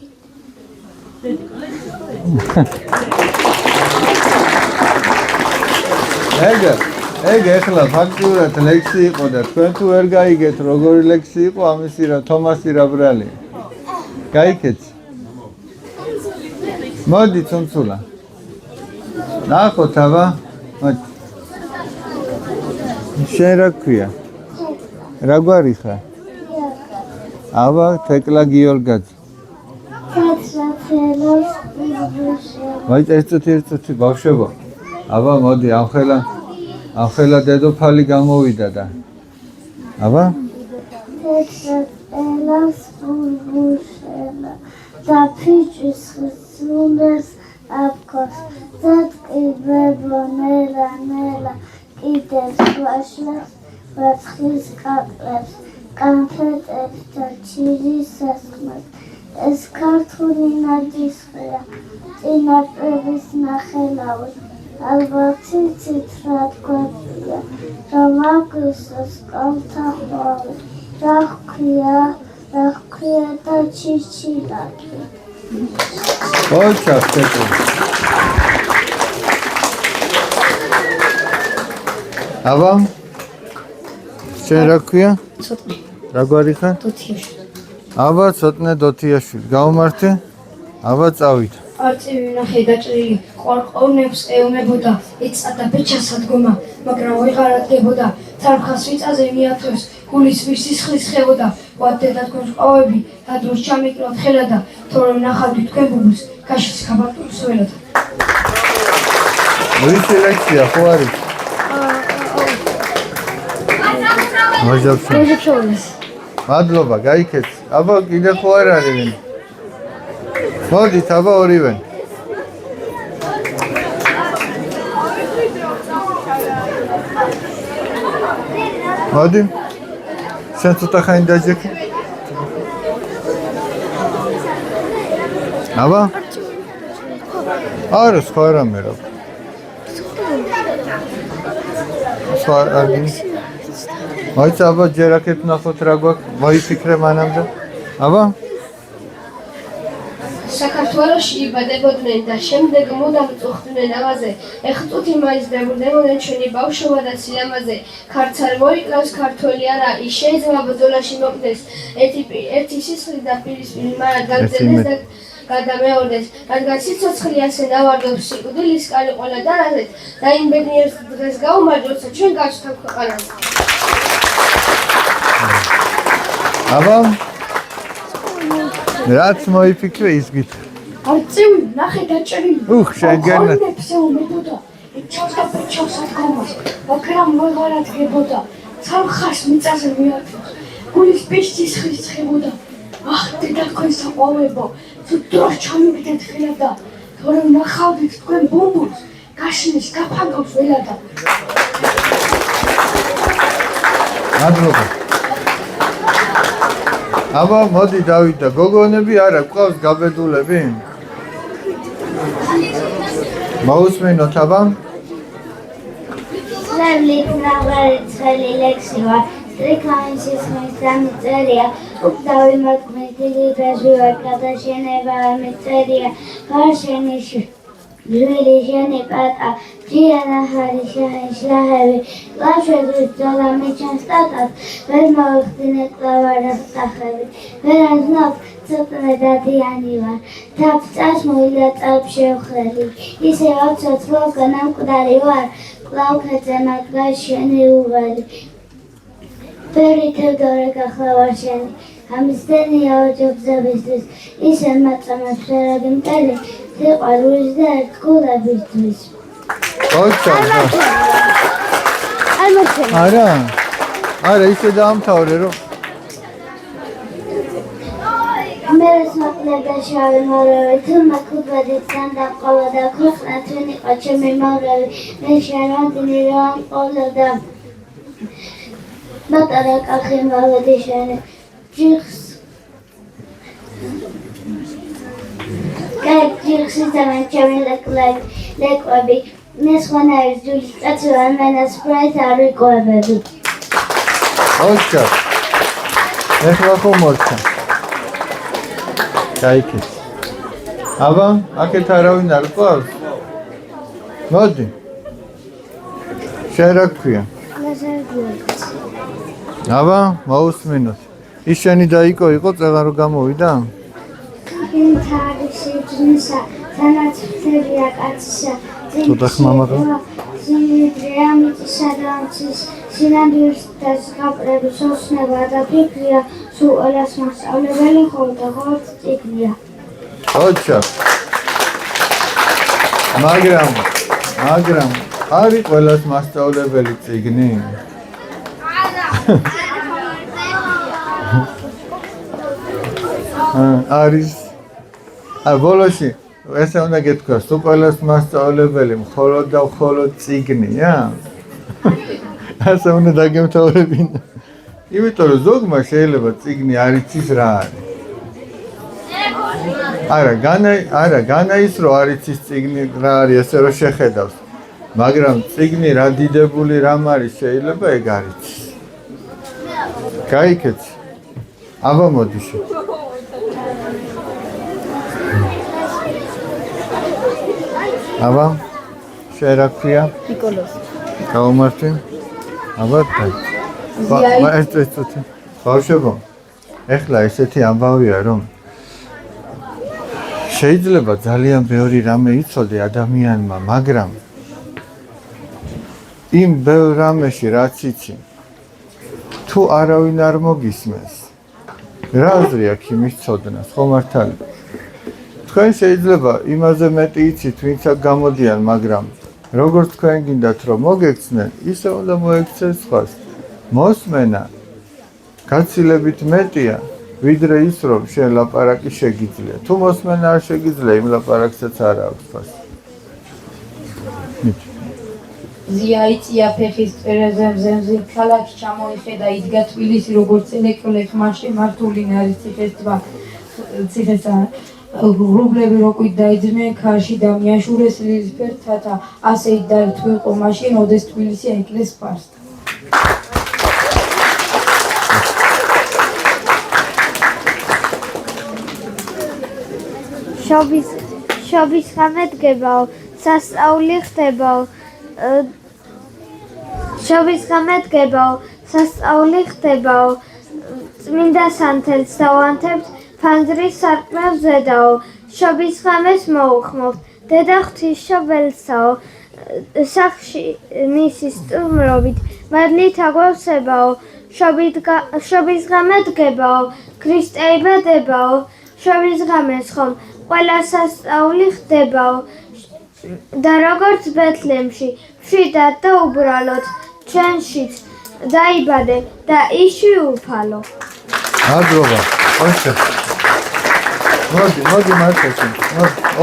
ეგ ეხლა ფაქტიურად ლექსი იყო და თქვენ თუ ვერ გაიგეთ როგორი ლექსი იყო ამისი რა თომასი რა ბრალი. გაიქეთ. მოდი ცუნცულა. ნახოთ აბა. მოდი. შენ რა ქვია? რა გვარი ხარ? აბა თეკლა გიორგაძე. ვაი ერთ-ერთი ბავშვებო. აბა მოდი ახლა დედოფალი გამოვიდა და. აბა? ელას ბულბუშელა და ფიჭის ხსუნდეს აფქოს ზატკიბებო ნელა კიდეს ვაშლებს ვაცხის კაკლებს კანფეტებს და ჩირის სასხმებს ეს ქართული ნაჯისხია წინაპრების ნახელავი ალბათ ციცრად გვეწია რომ აგვისოს კალთახვავი რა ჰქვია და ჩიჩილაკი ოჩა ხეთო აბა შენ რა ქვია? ცოტნე. რა გვარი ხარ? დოთიაშვილი. აბა ცოტნე დოთიაშვილი. გავმართე? აბა წავით. არწივი ნახე გაჭრილი ყორყოვნებს ეუნებოდა ეწადა ბეჭას ადგომა მაგრამ ვეღარ ადგებოდა თარხას ვიწაზე მიათვეს გულის ვისისხლის ხებოდა ვადედა თქვენს ყავები და დროს ჩამიკროთ ხელა და თორემ ნახავდი თქვენ ბუბულს გაშის ხაბატურს ველადა ვისი ლექსია ხო არის? მოჟებშოვეს მადლობა გაიქეთ. აბა კიდე ხო არ არის ვინ? მოდით აბა ორივე. მოდი. შენ ცოტა ხანი დაჯექი. აბა? არა, სხვა რამე რა. სხვა არ გინს? მაინც აბა ჯერ აქეთ ნახოთ რა გვაქვს, მოიფიქრე მანამდე. აბა? საქართველოში იბადებოდნენ და შემდეგ მუდამ წუხდნენ ავაზე. ეხწუთი მაიზდებოდნენ ჩვენი ბავშვობა და სილამაზე. ქარც არ მოიკლავს ქართველი არა, ის შეიძლება ბრძოლაში მოკვდეს. ერთი სისხლი და პირისპირ მარად გაგზელდეს და გადამეორდეს. რადგან სიცოცხლე ასე ნავარდობს სიკვდილის კალი ყველა დარაზეთ და იმ ბედნიერს დღეს გაუმარჯვოთ, ჩვენ გავჩნდით ქვეყანაზე. აბა? რაც მოიფიქრე ის გითხრა. არწივი ნახე გაჭრილი შენგენა ყორყოვნებს ეუნებოდა ეჩავს და ბეჭავს ადგომას მაგრამ ვეღარ ადგებოდა თარხას მიწაზე მიათვეს გულის ბეჭდის ხებოდა ახ დედა თქვენ საყვავებო თუ დროს ჩამიგდეთ ხელა და თორემ ნახავდით თქვენ ბუმბულს გაშლის გაფანტავს ველადა მადლობა აბა მოდი დავით და გოგონები არა გვყავს გაბედულები? მოусმინოთ აბა? Slowly navigate Lexiva, Stricklands is Mysteria, Updawi Matmeti, Braziva, Katashineva, Mysteria, Karsenish, Religion, Pata, Giana Harisha, Slahavi, Lashes with Dolamichan Status, Velma of the Netlavar Stahavi, whereas not Sopradati Aniva, Taps Asmulat up Shevheli, he said also smoke and Amkudarivar. Laukatze matgasheni uvali. Peri Teodore Kaklavasheni. Hamisteni aoჯობზებისთვის ისე მაწამებს ფერადიმტელი სიყვარულის და ერთგულებისთვის. ოჩა. არა. არა, ისე დაამთავრე რომ მერეს მოკლედა შავი მორევი, თუ მაქუბადით განდაყოლა და ქვეყნა თვინიყო ჩემი მორევი, მე შენვადინი რომ ყოლოდა მატარა კახი მოვედი შენი ჯიხს ჯიხს იცავენ ჩემი ლეკვები, მე სხვანაირ ჯულის კაცი ვარ, მენასპრეთ არ ვიკოებები. ოჩა. ეხლა ხომ მოჩა. Kaiket. აბა, აქეთ არავინ არ ყავს? მოდი. შენ რა გქვია? აბა, მოусმინოთ. ის შენი დაიკო იყო წეღან რო გამოვიდა? ინთარისი ძნისა, თანაც ფერია კაცისა. ცოტა ხმამაღლა. სიმდრეა მიწისა და ამცის, სინამდვილის და ზღაპრების ოსნება და ფიქრია, სულ ყველას მასწავლებელი ხოლმე და ღორც წიგნია. ოჩა. მაგრამ არის ყველას მასწავლებელი წიგნი? არის. ბოლოში ესე უნდა გეთქვა, სულ ყველას მასწავლებელი მხოლოდ და მხოლოდ წიგნია? ასე უნდა დაგემთავრებინა. იმიტომ რომ ზოგმა შეიძლება წიგნი არ იცის რა არის. არა, განაის რომ არ იცის წიგნი რა არის, ესე რომ შეხედავს. მაგრამ წიგნი რა დიდებული რამ არის შეიძლება ეგ არ იცის. გაიქეცი. აბა მოდიში. აბა შენ რა ქვია? ნიკოლოზ. გაუმართვი? აბა ეს ბავშვებო, ეხლა ესეთი ამბავია რომ შეიძლება ძალიან ბევრი რამე იცოდე ადამიანმა, მაგრამ იმ ბევრ რამეში რაც იცი, თუ არავინ არ მოგისმენს, რა აზრი აქვს იმის ცოდნას, ხო მართალია? თქვენ შეიძლება იმაზე მეტი იცით, ვინც აქ გამოდიან, მაგრამ როგორც თქვენ გინდათ რომ მოგექცნენ, ისე უნდა მოექცეს სხვას. მოსმენა გაცილებით მეტია, ვიდრე ის რომ შენ ლაპარაკი შეგიძლია. თუ მოსმენა არ შეგიძლია, იმ ლაპარაკსაც არ აქვს ფას. ზია იწია ფეხის წერაზე მზემზე, ქალაქი ჩამოიხედა, იდგა თბილისი როგორც ელექტროლე ხმას შემართული ნარის ციხესა. რუბლები როგვით დაიძმიან ქარში და მიაშურეს ლილისფერ თათა, ასეით დაირთვილყო მაშინ, ოდეს თბილისი აიკლეს ფარს. შობის ხამე დგებაო, სასწაული ხდებაო, წმინდა სანთელს დავანთებთ, ფანძრის სარკმელს ზედაო, შობის ხამეს მოუხმობთ, დედა ღვთისმშობელსაო, სახში მისი სტუმრობით, მადლით აგვევსებაო, შობის ღამე დგებაო, ქრისტე იბადებაო, შობის ღამეს ხომ ყველა სასწაული ხდებაო და როგორც ბეთლემში, მშვიდად და უბრალოდ, ჩვენშიც დაიბადე და იშვი უფალო. მადლობა. ოჩა. მოდი მარტო.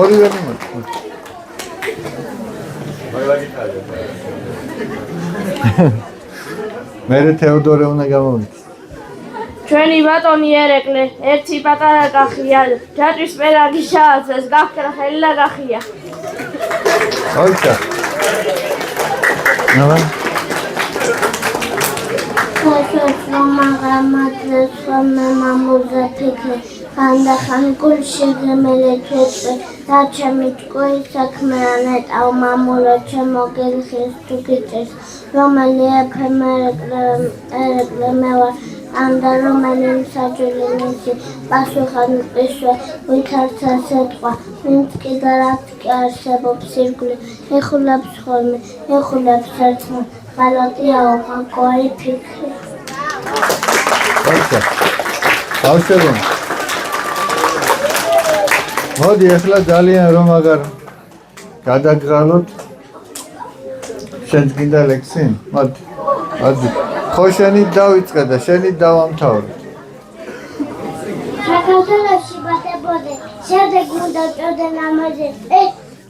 ორივე მოდი. მერე თეოდორე უნდა გამოვიდეს. ჩვენი ბატონი ერეკლე, ერთი პატარა კახია, ჯაჭვის პერაგი შააცეს, გაქრა ხელი და გახია. ოჩა. ნავა. Magamatres from Mamuza Pickle, and the Hankul Shigamele Church, Tachamiko, Sakmanet, our Mamula Chamogil, his two kitchens, Romania, Lemela, and the Romanian Saturday, Basuhan Bishop, with her Setwa, Minsky Galactic, Sebob Circle, Ekulabs Holme, Ekulabs Setman. Galatia Koi Pickle. ოჩა. ბავშვებო. მოდი ახლა ძალიან რომ აღარ გადაგღალოთ შენ გინდა ლექსი? მოდი. ხო შენი დავიწყე და შენი დავამთავრე. საქართველოში ბატებოდე, შემდეგ უნდა წოდე ნამაზი.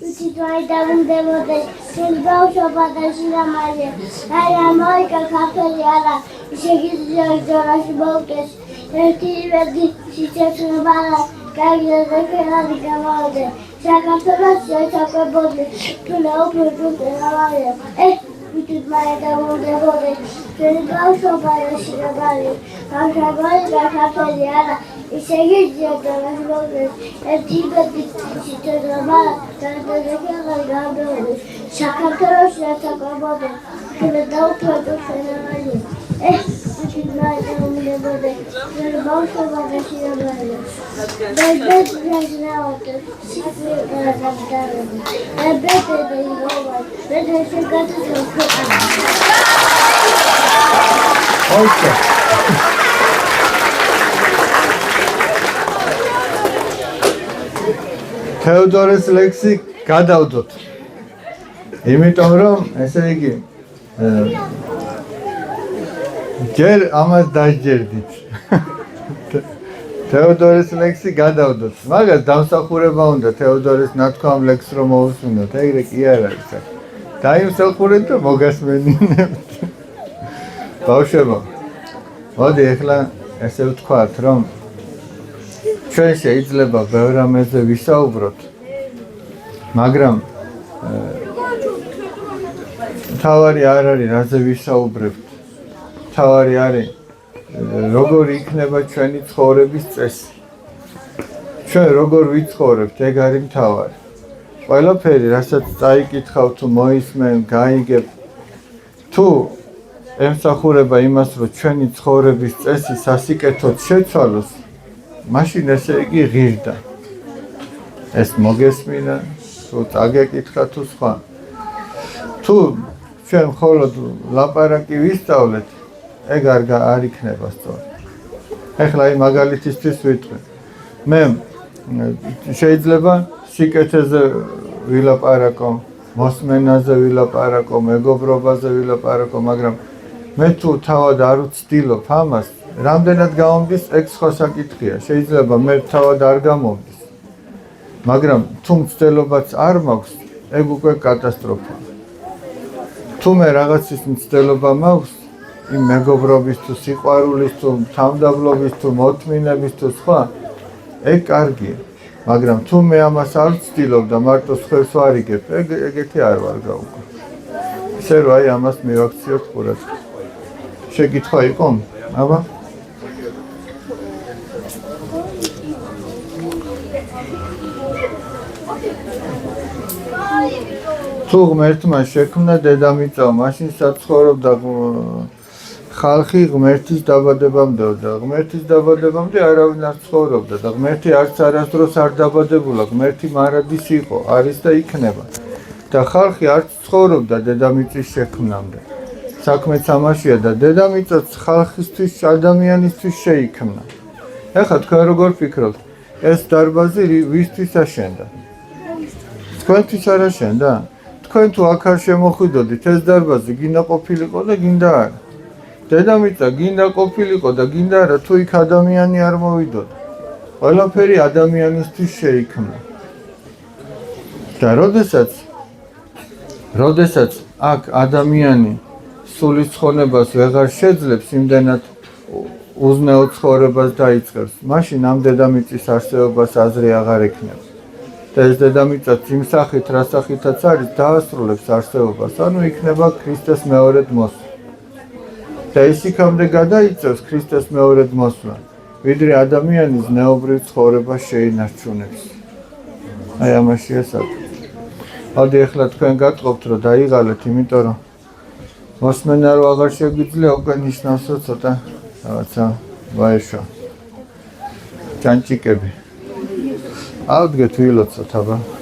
Ucitoi da unde vode, când beau șopată și la mare. Aia moică cafele ala, și ghizioara și băuchești. Ertii verdi și ce sârbala, care de la dică vode. Și acasă și așa pe bode, până o produse la mare. Ucitoi da unde vode, când beau șopată și la mare. Așa moică cafele ala, și ghizioara și băuchești. Ertii verdi și ce sârbala, საქართველოში აცაკობოდე, კიდე დაუფრთხილდე ნამაზი. Ucitoi când beau șopată și la mare. Bebete de șicli de la capitală. Bebete de Iova, bebete și gata să ოჩა. თეოდორეს ლექსი გადავდოთ. იმიტომ რომ ესე იგი ჯერ ამას დაჯერდით. თეოდორეს ლექსი გადავდოთ. მაგას დამსახურება უნდა თეოდორეს ნათქვამ ლექსს რომ მოусმინოთ. ეგრე კი არ არის. დაიმსახურეთ და მოგასმენინებთ. ბავშვებო. მოდი ახლა ესე ვთქვათ რომ ჩვენ შეიძლება ბევრ რამეზე ვისაუბროთ, მაგრამ თავარი არ არის რაზე ვისაუბრებთ. თავარი არის როგორი იქნება ჩვენი ცხოვრების წესი. ჩვენ როგორ ვიცხოვრებთ, ეგ არის მთავარი. ყველაფერი, რასაც წაიკითხავ თუ მოისმენ, გაიგებ, თუ ემსახურება იმას, რომ ჩვენი ცხოვრების წესი სასიკეთოდ შეცვალოს, მაშინ ესე იგი ღირდა. ეს მოგესმინა, თუ წაგეკითხა თუ სხვა. თუ ჩვენ მხოლოდ ლაპარაკი ვისწავლეთ, ეგ არ იქნება სწორი. ეხლა აი მაგალითისთვის ვიტყვი. მე შეიძლება სიკეთეზე ვილაპარაკო, მოსმენაზე ვილაპარაკო, მეგობრობაზე ვილაპარაკო, მაგრამ მე თუ თავად არ ვცდილობ ამას, რამდენად გამომდის, ეგ სხვა საკითხია. შეიძლება მე თავად არ გამომდის. მაგრამ თუ მცდელობაც არ მაქვს, ეგ უკვე კატასტროფაა. თუ მე რაღაცის მცდელობა მაქვს, იმ მეგობრობის თუ სიყვარულის თუ თავდაბლობის თუ მოთმინების თუ სხვა, ეგ კარგია. მაგრამ თუ მე ამას არ ვცდილობ და მარტო სხვებს ვარიგებ, ეგეთი არ ვარ გაუკვირ. ისე რომ აი ამას მივაქციოთ ყურადღება. შეკითხვა იყო? აბა თუ ღმერთმა შექმნა დედამიწა, მაშინ საცხოვრობდა ხალხი ღმერთის დაბადებამდე და ღმერთის დაბადებამდე არავინ არ ცხოვრობდა და ღმერთი არც არასდროს არ დაბადებულა, ღმერთი მარადის იყო, არის და იქნება. და ხალხი არც ცხოვრობდა დედამიწის შექმნამდე. საქმეც ამაშია და დედამიწაც ხალხისთვის, ადამიანისთვის შეიქმნა. ეხლა თქვენ როგორ ფიქრობთ, ეს დარბაზი ვისთვის აშენდა? თქვენთვის არ აშენდა? თქვენ თუ აქ არ შემოხვიდოდით, ეს დარბაზი გინდა ყოფილიყო და გინდა არა. დედამიწა გინდა ყოფილიყო და გინდა არა, თუ იქ ადამიანი არ მოვიდოდა. ყველაფერი ადამიანისთვის შეიქმნა. და როდესაც აქ ადამიანი სულის ცხონებას ვეღარ შეძლებს იმდენად უზნეო ცხოვრებას დაიწყებს, მაშინ ამ დედამიწის არსებობას აზრი აღარ ექნება. და ეს დედამიწაც იმ სახით, რა სახითაც არის, დაასრულებს არსებობას, ანუ იქნება ქრისტეს მეორედ მოსვლა. და ის იქამდე გადაიწევს ქრისტეს მეორედ მოსვლა, ვიდრე ადამიანის ზნეობრივ ცხოვრებას შეინარჩუნებს. აი ამაშია საქმე. მოდი ახლა თქვენ გატყობთ, რომ დაიღალეთ, იმიტომ რომ მოსმენა რო აღარ შეგვიძლია, უკვე ნიშნავს, რომ ცოტა რაღაცა ვაეშვა. ჭანჭიკები. ავდგეთ ვილოცოთ, აბა.